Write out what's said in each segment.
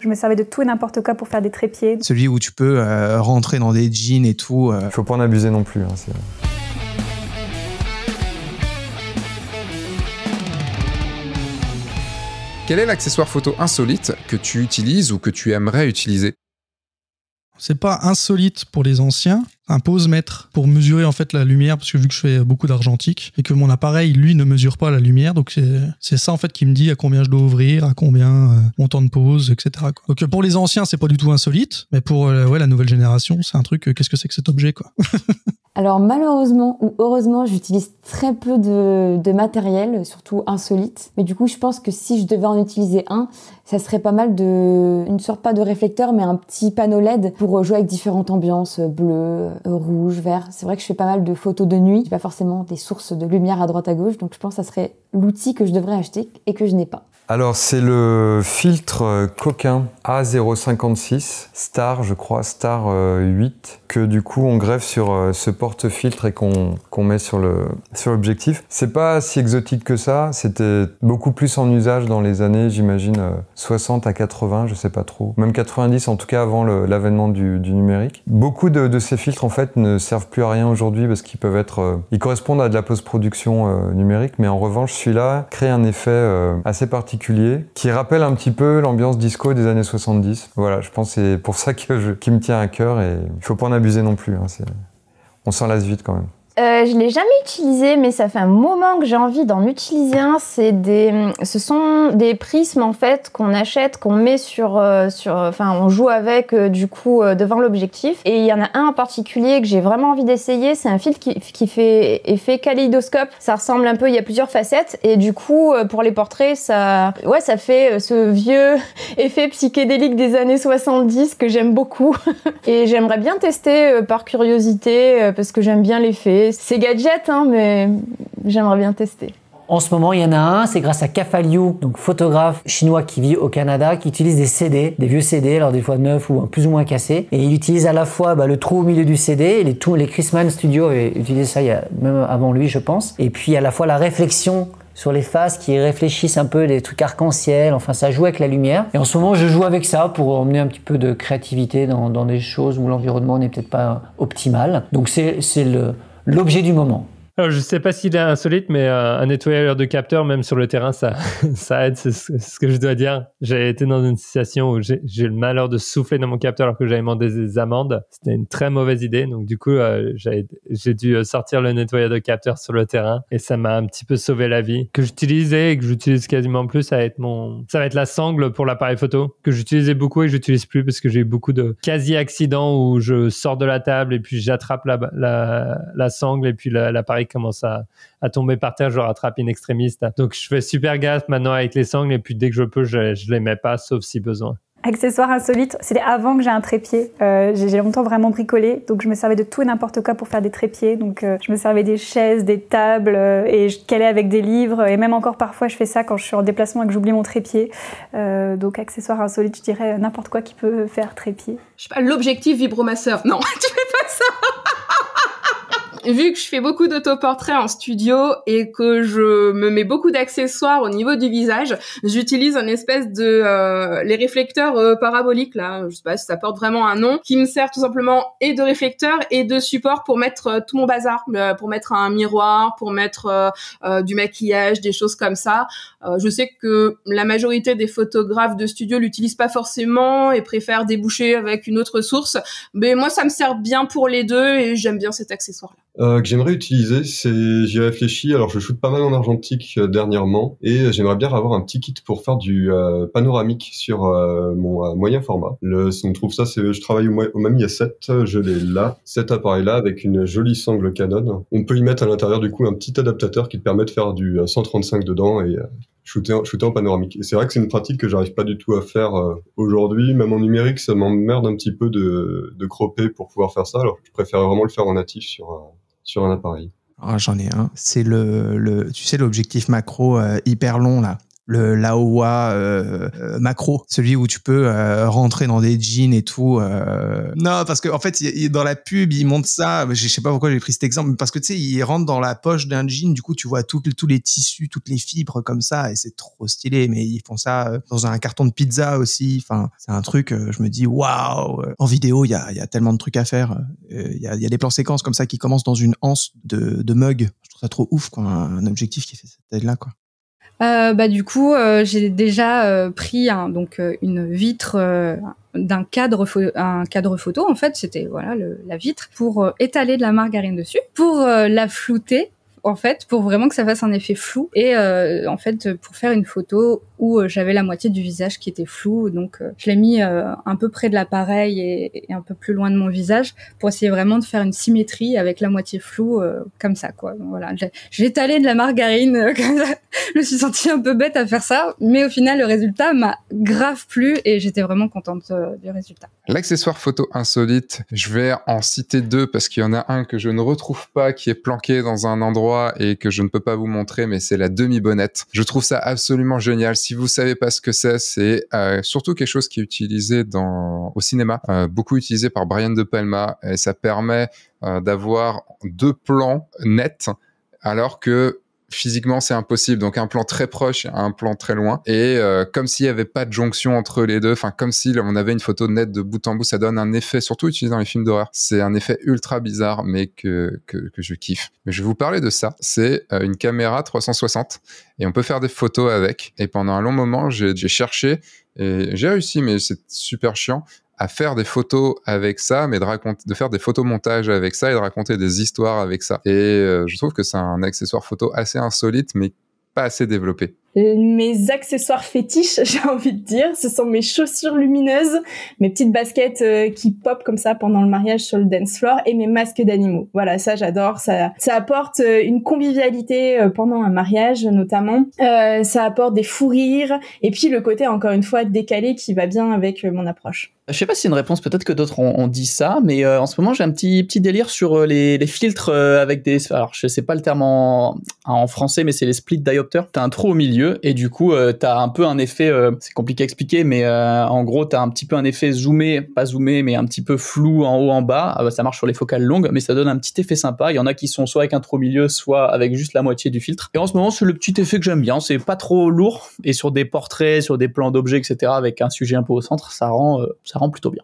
je me servais de tout et n'importe quoi pour faire des trépieds. Celui où tu peux rentrer dans des jeans et tout. Faut pas en abuser non plus. Hein, Quel est l'accessoire photo insolite que tu utilises ou que tu aimerais utiliser? C'est pas insolite pour les anciens, un pose-mètre pour mesurer en fait la lumière, parce que vu que je fais beaucoup d'argentique et que mon appareil lui ne mesure pas la lumière, donc c'est ça en fait qui me dit à combien je dois ouvrir, à combien mon temps de pause, etc. quoi. Donc pour les anciens c'est pas du tout insolite, mais pour la nouvelle génération c'est un truc, qu'est-ce que c'est que cet objet quoi. Alors malheureusement ou heureusement, j'utilise très peu de matériel, surtout insolite. Mais du coup, je pense que si je devais en utiliser un, ça serait pas mal une sorte pas de réflecteur, mais un petit panneau LED pour jouer avec différentes ambiances, bleu, rouge, vert. C'est vrai que je fais pas mal de photos de nuit. J'ai pas forcément des sources de lumière à droite à gauche, donc je pense que ça serait l'outil que je devrais acheter et que je n'ai pas. Alors c'est le filtre Coquin A056 Star, je crois, Star 8, que du coup on greffe sur ce porte-filtre et qu'on met sur l'objectif. C'est pas si exotique que ça, c'était beaucoup plus en usage dans les années, j'imagine, 60 à 80, je sais pas trop. Même 90, en tout cas avant l'avènement du numérique. Beaucoup de ces filtres en fait ne servent plus à rien aujourd'hui parce qu'ils peuvent être... ils correspondent à de la post-production numérique, mais en revanche celui-là crée un effet assez particulier qui rappelle un petit peu l'ambiance disco des années 70. Voilà, je pense que c'est pour ça qui me tient à cœur et il faut pas en abuser non plus. Hein, on s'en lasse vite quand même. Je l'ai jamais utilisé, mais ça fait un moment que j'ai envie d'en utiliser un. Ce sont des prismes en fait qu'on achète, qu'on met on joue avec du coup devant l'objectif. Et il y en a un en particulier que j'ai vraiment envie d'essayer. C'est un filtre qui fait effet kaléidoscope. Ça ressemble un peu, il y a plusieurs facettes et du coup pour les portraits ça fait ce vieux effet psychédélique des années 70 que j'aime beaucoup. Et j'aimerais bien tester par curiosité parce que j'aime bien l'effet. C'est gadget, hein, mais j'aimerais bien tester. En ce moment, il y en a un, c'est grâce à Kafaliu, donc photographe chinois qui vit au Canada, qui utilise des CD, des vieux CD, alors des fois neufs ou plus ou moins cassés. Et il utilise à la fois le trou au milieu du CD, les Chrisman Studio avaient utilisé ça même avant lui, je pense. Et puis à la fois la réflexion sur les faces qui réfléchissent un peu des trucs arc-en-ciel, enfin ça joue avec la lumière. Et en ce moment, je joue avec ça pour emmener un petit peu de créativité dans des choses où l'environnement n'est peut-être pas optimal. Donc c'est l'objet du moment. Alors, je ne sais pas s'il est insolite, mais un nettoyeur de capteurs, même sur le terrain, ça aide, c'est ce que je dois dire. J'ai été dans une situation où j'ai eu le malheur de souffler dans mon capteur alors que j'avais demandé des amendes. C'était une très mauvaise idée. Donc, du coup, j'ai dû sortir le nettoyeur de capteurs sur le terrain et ça m'a un petit peu sauvé la vie. Que j'utilisais et que j'utilise quasiment plus, ça va être la sangle pour l'appareil photo que j'utilisais beaucoup et que j'utilise plus parce que j'ai eu beaucoup de quasi-accidents où je sors de la table et puis j'attrape la sangle et puis l'appareil commence à tomber par terre, je le rattrape in extremis. Donc je fais super gaffe maintenant avec les sangles et puis dès que je peux, je les mets pas sauf si besoin. Accessoire insolite, c'était avant que j'ai un trépied. J'ai longtemps vraiment bricolé, donc je me servais de tout et n'importe quoi pour faire des trépieds. Donc je me servais des chaises, des tables, et je calais avec des livres. Et même encore parfois, je fais ça quand je suis en déplacement et que j'oublie mon trépied. Donc accessoire insolite, je dirais n'importe quoi qui peut faire trépied. Je sais pas, l'objectif vibromasseur. Non, tu fais pas ça. Vu que je fais beaucoup d'autoportraits en studio et que je me mets beaucoup d'accessoires au niveau du visage, j'utilise un espèce de les réflecteurs paraboliques là, je sais pas si ça porte vraiment un nom, qui me sert tout simplement et de réflecteur et de support pour mettre tout mon bazar, pour mettre un miroir, pour mettre du maquillage, des choses comme ça. Je sais que la majorité des photographes de studio l'utilisent pas forcément et préfèrent déboucher avec une autre source, mais moi ça me sert bien pour les deux et j'aime bien cet accessoire-là. Que j'aimerais utiliser, j'y réfléchis. Alors je shoote pas mal en argentique dernièrement et j'aimerais bien avoir un petit kit pour faire du panoramique sur mon moyen format. Si on trouve ça, je travaille au Mamiya 7, je l'ai là, cet appareil-là avec une jolie sangle Canon. On peut y mettre à l'intérieur du coup un petit adaptateur qui te permet de faire du 135 dedans et shooter en panoramique. Et c'est vrai que c'est une pratique que j'arrive pas du tout à faire aujourd'hui. Même en numérique, ça m'emmerde un petit peu de cropper pour pouvoir faire ça. Alors je préfère vraiment le faire en natif sur un appareil. Oh, j'en ai un. C'est tu sais, l'objectif macro hyper long là. le Laowa macro, celui où tu peux rentrer dans des jeans et tout. Non, parce que en fait, dans la pub, il montre ça. Je sais pas pourquoi j'ai pris cet exemple, mais parce que tu sais, il rentre dans la poche d'un jean. Du coup, tu vois tous les tissus, toutes les fibres comme ça, et c'est trop stylé. Mais ils font ça dans un carton de pizza aussi. Enfin, c'est un truc. Je me dis waouh. En vidéo, il y a tellement de trucs à faire. Il y a des plans séquences comme ça qui commencent dans une anse de mug. Je trouve ça trop ouf, quoi. Un objectif qui fait cette taille-là, quoi. Du coup, j'ai déjà pris une vitre d'un cadre photo. En fait, c'était la vitre pour étaler de la margarine dessus, pour la flouter. En fait, pour vraiment que ça fasse un effet flou et en fait pour faire une photo où j'avais la moitié du visage qui était flou, donc je l'ai mis un peu près de l'appareil et un peu plus loin de mon visage pour essayer vraiment de faire une symétrie avec la moitié floue comme ça, quoi. Donc, voilà, j'ai étalé de la margarine comme ça. Je me suis sentie un peu bête à faire ça, mais au final le résultat m'a grave plu et j'étais vraiment contente du résultat. L'accessoire photo insolite, je vais en citer 2 parce qu'il y en a un que je ne retrouve pas, qui est planqué dans un endroit et que je ne peux pas vous montrer, mais c'est la demi-bonnette. Je trouve ça absolument génial. Si vous savez pas ce que c'est surtout quelque chose qui est utilisé au cinéma, beaucoup utilisé par Brian De Palma, et ça permet d'avoir 2 plans nets, alors que physiquement c'est impossible, donc un plan très proche, un plan très loin, et comme s'il y avait pas de jonction entre les deux, enfin comme si on avait une photo nette de bout en bout, ça donne un effet, surtout utilisé dans les films d'horreur, c'est un effet ultra bizarre, mais que je kiffe. Mais je vais vous parler de ça, c'est une caméra 360, et on peut faire des photos avec, et pendant un long moment j'ai cherché, et j'ai réussi, mais c'est super chiant, à faire des photos avec ça, mais de faire des photomontages avec ça et de raconter des histoires avec ça. Et je trouve que c'est un accessoire photo assez insolite, mais pas assez développé. Mes accessoires fétiches, j'ai envie de dire, ce sont mes chaussures lumineuses, mes petites baskets qui pop comme ça pendant le mariage sur le dance floor et mes masques d'animaux. Voilà, ça j'adore, ça apporte une convivialité pendant un mariage notamment, ça apporte des fous rires et puis le côté encore une fois décalé qui va bien avec mon approche. Je sais pas si c'est une réponse, peut-être que d'autres ont dit ça, mais en ce moment j'ai un petit délire sur les filtres avec des... Alors je sais pas le terme en français, mais c'est les split diopters. T'as un trou au milieu et du coup t'as un peu un effet, c'est compliqué à expliquer, mais en gros t'as un petit peu un effet pas zoomé, mais un petit peu flou en haut en bas. Ça marche sur les focales longues, mais ça donne un petit effet sympa. Il y en a qui sont soit avec un trou au milieu, soit avec juste la moitié du filtre. Et en ce moment c'est le petit effet que j'aime bien, c'est pas trop lourd, et sur des portraits, sur des plans d'objets, etc., avec un sujet un peu au centre, ça rend plutôt bien.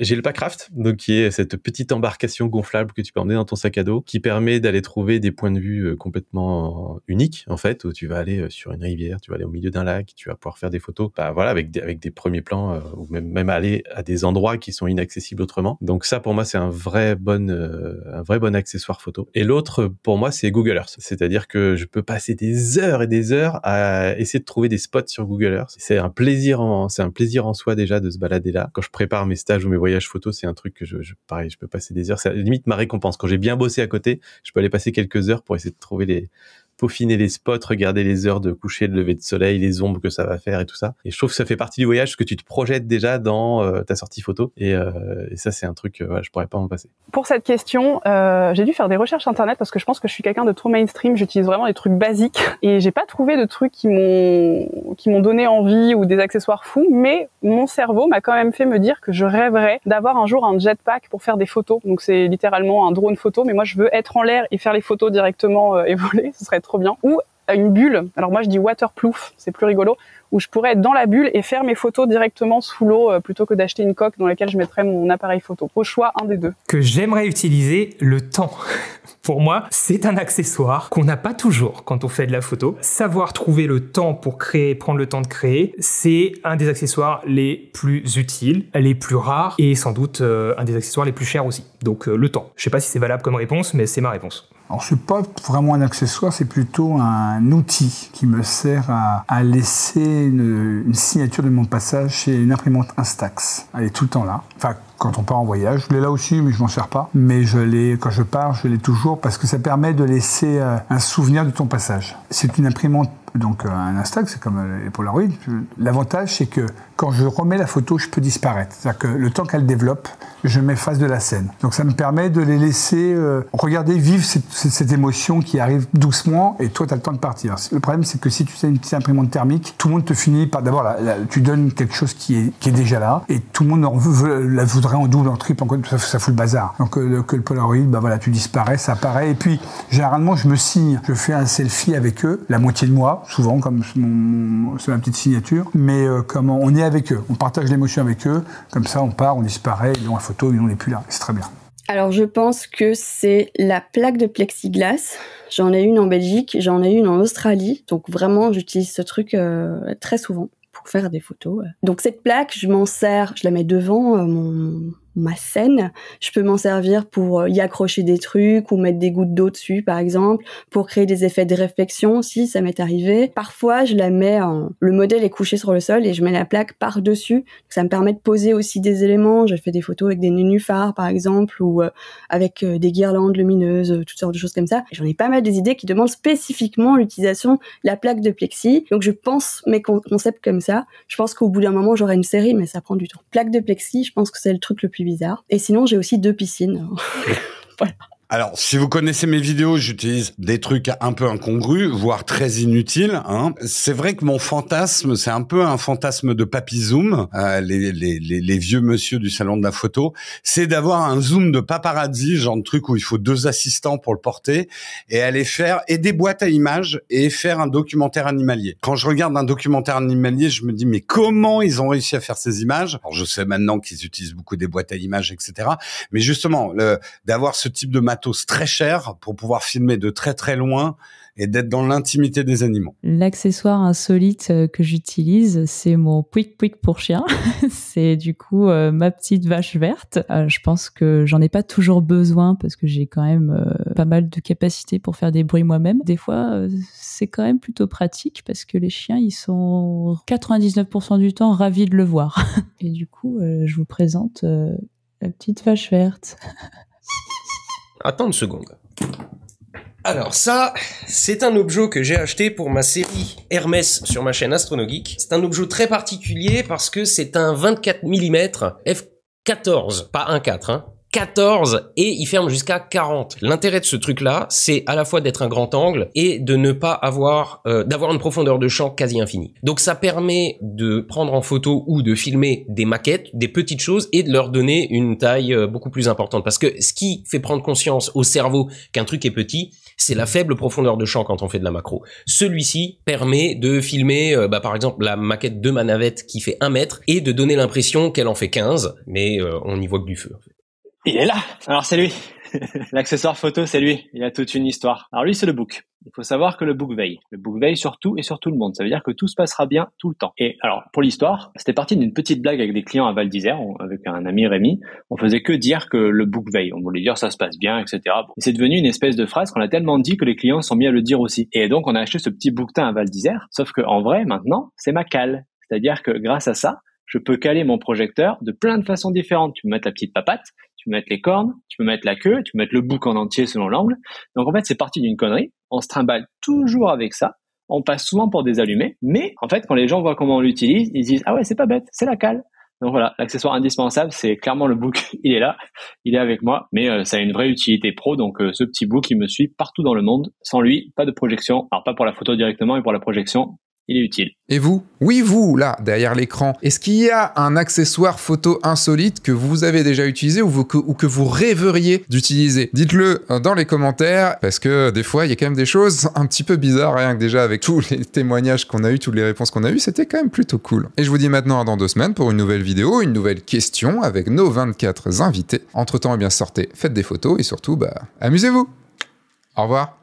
J'ai le Packraft, donc qui est cette petite embarcation gonflable que tu peux emmener dans ton sac à dos, qui permet d'aller trouver des points de vue complètement uniques, en fait, où tu vas aller sur une rivière, tu vas aller au milieu d'un lac, tu vas pouvoir faire des photos, avec des premiers plans, ou même aller à des endroits qui sont inaccessibles autrement. Donc ça, pour moi, c'est un vrai bon accessoire photo. Et l'autre, pour moi, c'est Google Earth. C'est-à-dire que je peux passer des heures et des heures à essayer de trouver des spots sur Google Earth. C'est un plaisir en soi déjà de se balader là. Quand je prépare mes stages ou mes voyages photos, c'est un truc que je peux passer des heures. C'est limite ma récompense. Quand j'ai bien bossé à côté, je peux aller passer quelques heures pour essayer de peaufiner les spots, regarder les heures de coucher, de lever de soleil, les ombres que ça va faire et tout ça. Et je trouve que ça fait partie du voyage, parce que tu te projettes déjà dans ta sortie photo. Et ça, c'est un truc, je pourrais pas m'en passer. Pour cette question, j'ai dû faire des recherches internet parce que je pense que je suis quelqu'un de trop mainstream. J'utilise vraiment des trucs basiques et j'ai pas trouvé de trucs qui m'ont donné envie ou des accessoires fous. Mais mon cerveau m'a quand même fait me dire que je rêverais d'avoir un jour un jetpack pour faire des photos. Donc c'est littéralement un drone photo, mais moi je veux être en l'air et faire les photos directement et voler. Ce serait trop bien. Ou une bulle. Alors moi je dis waterproof, c'est plus rigolo, où je pourrais être dans la bulle et faire mes photos directement sous l'eau plutôt que d'acheter une coque dans laquelle je mettrais mon appareil photo. Au choix, un des deux. Que j'aimerais utiliser, le temps. Pour moi, c'est un accessoire qu'on n'a pas toujours quand on fait de la photo. Savoir trouver le temps pour créer, prendre le temps de créer, c'est un des accessoires les plus utiles, les plus rares et sans doute un des accessoires les plus chers aussi. Donc le temps. Je sais pas si c'est valable comme réponse, mais c'est ma réponse. Alors c'est pas vraiment un accessoire, c'est plutôt un outil qui me sert à laisser une signature de mon passage chez une imprimante Instax. Elle est tout le temps là. Enfin, quand on part en voyage, je l'ai là aussi, mais je m'en sers pas. Mais quand je pars, je l'ai toujours parce que ça permet de laisser un souvenir de ton passage. C'est une imprimante, donc un Instax, c'est comme les Polaroid. L'avantage, c'est que quand je remets la photo, je peux disparaître. C'est-à-dire que le temps qu'elle développe, je m'efface de la scène. Donc ça me permet de les laisser regarder, vivre cette émotion qui arrive doucement et toi, tu as le temps de partir. Le problème, c'est que si tu as une petite imprimante thermique, tout le monde te finit par... D'abord, tu donnes quelque chose qui est déjà là et tout le monde la voudrait en double, en triple, ça fout le bazar. Donc que le Polaroid, tu disparais, ça apparaît. Et puis, généralement, je me signe, je fais un selfie avec eux, la moitié de moi, souvent, comme c'est ma petite signature, mais comment on est avec eux, on partage l'émotion avec eux, comme ça on part, on disparaît, ils ont la photo, ils n'ont plus là, c'est très bien. Alors je pense que c'est la plaque de plexiglas. J'en ai une en Belgique, j'en ai une en Australie, donc vraiment j'utilise ce truc très souvent pour faire des photos. Donc cette plaque, je m'en sers, je la mets devant ma scène. Je peux m'en servir pour y accrocher des trucs ou mettre des gouttes d'eau dessus, par exemple, pour créer des effets de réflexion aussi, ça m'est arrivé. Parfois, je la mets le modèle est couché sur le sol et je mets la plaque par-dessus. Ça me permet de poser aussi des éléments. J'ai fait des photos avec des nénuphars, par exemple, ou avec des guirlandes lumineuses, toutes sortes de choses comme ça. J'en ai pas mal des idées qui demandent spécifiquement l'utilisation de la plaque de plexi. Donc, je pense mes concepts comme ça. Je pense qu'au bout d'un moment, j'aurai une série, mais ça prend du temps. Plaque de plexi, je pense que c'est le truc le plus bizarre. Et sinon, j'ai aussi 2 piscines. Voilà. Alors, si vous connaissez mes vidéos, j'utilise des trucs un peu incongrus, voire très inutiles. Hein. C'est vrai que mon fantasme, c'est un peu un fantasme de Papy Zoom, les vieux monsieur du salon de la photo, c'est d'avoir un zoom de paparazzi, genre de truc où il faut 2 assistants pour le porter, et aller faire des boîtes à images et faire un documentaire animalier. Quand je regarde un documentaire animalier, je me dis mais comment ils ont réussi à faire ces images? Alors, je sais maintenant qu'ils utilisent beaucoup des boîtes à images, etc. Mais justement, d'avoir ce type de matos très cher pour pouvoir filmer de très très loin et d'être dans l'intimité des animaux. L'accessoire insolite que j'utilise, c'est mon Pouic Pouic pour chien. C'est du coup ma petite vache verte. Je pense que j'en ai pas toujours besoin parce que j'ai quand même pas mal de capacités pour faire des bruits moi-même. Des fois, c'est quand même plutôt pratique parce que les chiens, ils sont 99% du temps ravis de le voir. Et du coup, je vous présente la petite vache verte. Attends une seconde. Alors ça, c'est un objet que j'ai acheté pour ma série Hermès sur ma chaîne Astronogeek. C'est un objet très particulier parce que c'est un 24 mm f14, pas 1.4, hein. 14 et il ferme jusqu'à 40. L'intérêt de ce truc-là, c'est à la fois d'être un grand angle et de ne pas avoir d'avoir une profondeur de champ quasi infinie. Donc ça permet de prendre en photo ou de filmer des maquettes, des petites choses et de leur donner une taille beaucoup plus importante. Parce que ce qui fait prendre conscience au cerveau qu'un truc est petit, c'est la faible profondeur de champ quand on fait de la macro. Celui-ci permet de filmer, par exemple, la maquette de ma navette qui fait 1 mètre et de donner l'impression qu'elle en fait 15, mais on n'y voit que du feu. En fait. Il est là. Alors c'est lui. L'accessoire photo, c'est lui. Il a toute une histoire. Alors lui, c'est le book. Il faut savoir que le book veille. Le book veille sur tout et sur tout le monde. Ça veut dire que tout se passera bien tout le temps. Et alors, pour l'histoire, c'était parti d'une petite blague avec des clients à Val d'Isère, avec un ami Rémi. On faisait que dire que le book veille. On voulait dire ça se passe bien, etc. Bon. Et c'est devenu une espèce de phrase qu'on a tellement dit que les clients sont mis à le dire aussi. Et donc, on a acheté ce petit bouquetin à Val d'Isère. Sauf que en vrai, maintenant, c'est ma cale. C'est-à-dire que grâce à ça, je peux caler mon projecteur de plein de façons différentes. Tu peux mettre la petite papate, tu peux mettre les cornes, tu peux mettre la queue, tu peux mettre le bouc en entier selon l'angle. Donc en fait, c'est parti d'une connerie. On se trimballe toujours avec ça. On passe souvent pour des allumés. Mais en fait, quand les gens voient comment on l'utilise, ils disent « Ah ouais, c'est pas bête, c'est la cale ». Donc voilà, l'accessoire indispensable, c'est clairement le bouc. Il est là, il est avec moi. Mais ça a une vraie utilité pro. Donc ce petit bouc, il me suit partout dans le monde. Sans lui, pas de projection. Alors pas pour la photo directement, mais pour la projection, il est utile. Et vous? Oui, vous, là, derrière l'écran. Est-ce qu'il y a un accessoire photo insolite que vous avez déjà utilisé ou que vous rêveriez d'utiliser? Dites-le dans les commentaires, parce que des fois, il y a quand même des choses un petit peu bizarres, rien que déjà avec tous les témoignages qu'on a eu, toutes les réponses qu'on a eues, c'était quand même plutôt cool. Et je vous dis maintenant à dans 2 semaines pour une nouvelle vidéo, une nouvelle question avec nos 24 invités. Entre-temps, eh bien, sortez, faites des photos et surtout, amusez-vous. Au revoir.